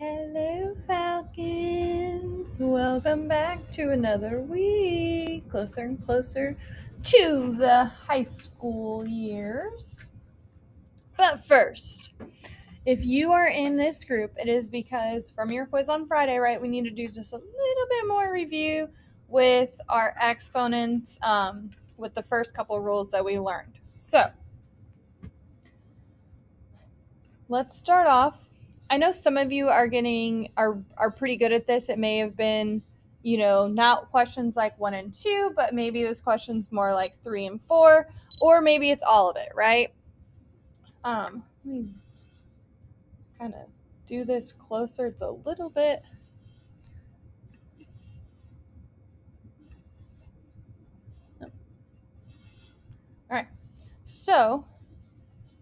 Hello, Falcons. Welcome back to another week. Closer and closer to the high school years. But first, if you are in this group, it is because from your quiz on Friday, right, we need to do just a little bit more review with our exponents with the first couple rules that we learned. So, let's start off. I know some of you are pretty good at this. It may have been, not questions like 1 and 2, but maybe it was questions more like 3 and 4, or maybe it's all of it, right? Let me kind of do this closer. It's a little bit. All right. So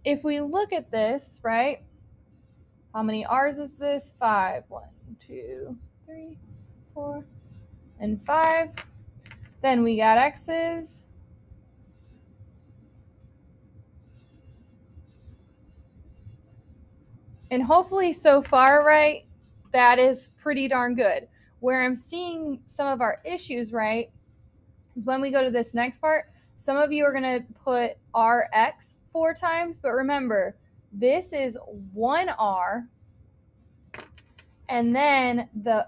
if we look at this, right? How many R's is this? 5. 1, 2, 3, 4, and 5. Then we got X's. And hopefully so far, right, that is pretty darn good. Where I'm seeing some of our issues, right, is when we go to this next part, some of you are going to put RX 4 times, but remember, this is 1R, and then the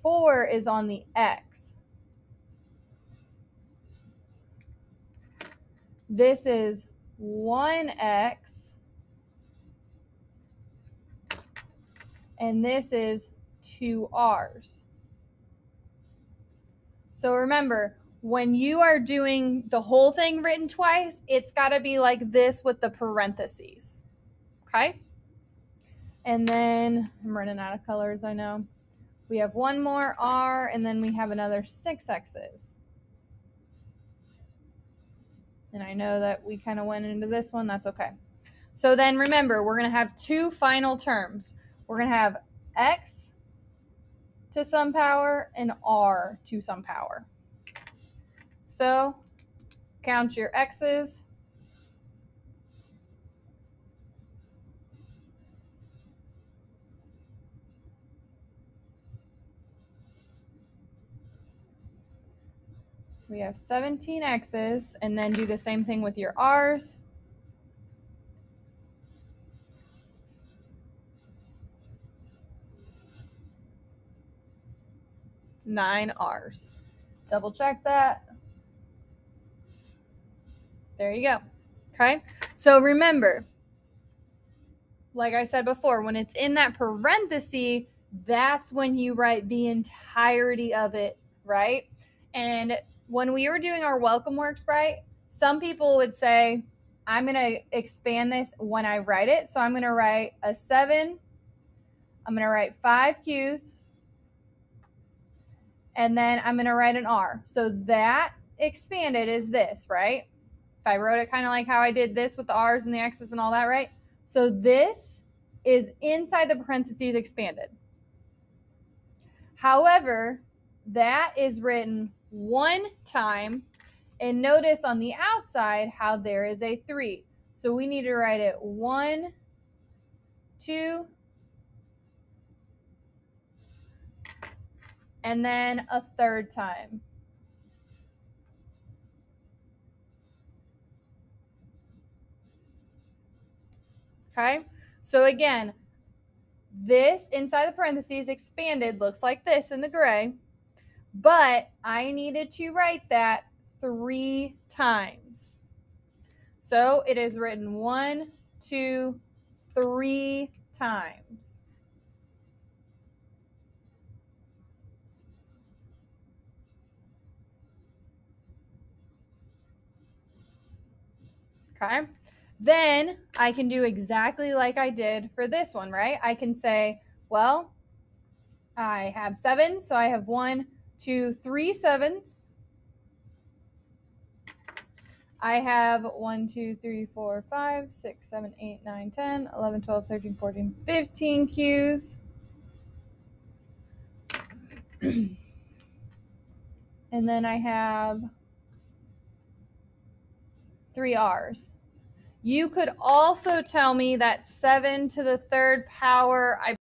4 is on the X. This is 1X, and this is 2 R's. So remember, when you are doing the whole thing written twice, it's got to be like this with the parentheses. Okay? And then I'm running out of colors, I know. We have one more R, and then we have another 6 X's. And I know that we kind of went into this one. That's okay. So then remember, we're going to have 2 final terms. We're going to have X to some power and R to some power. So count your X's. We have 17 X's, and then do the same thing with your R's. Nine R's. Double check that. There you go. Okay. So remember, like I said before, when it's in that parenthesis, that's when you write the entirety of it, right? And when we were doing our welcome works, right, some people would say, I'm going to expand this when I write it. So I'm going to write a 7. I'm going to write 5 Q's. And then I'm going to write an R. So that expanded is this, right? If I wrote it kind of like how I did this with the R's and the X's and all that, right? So this is inside the parentheses expanded. However, that is written 1 time. And notice on the outside how there is a 3. So we need to write it 1, 2, and then a 3rd time. Okay, so again, this inside the parentheses expanded looks like this in the gray, but I needed to write that 3 times. So it is written 1, 2, 3 times. Okay. Then I can do exactly like I did for this one, right? I can say, well, I have 7, so I have 1, 2, 3 7s. I have 1, 2, 3, 4, 5, 6, 7, 8, 9, 10, 11, 12, 13, 14, 15 Q's. And then I have 3 R's. You could also tell me that 7 to the 3rd power, I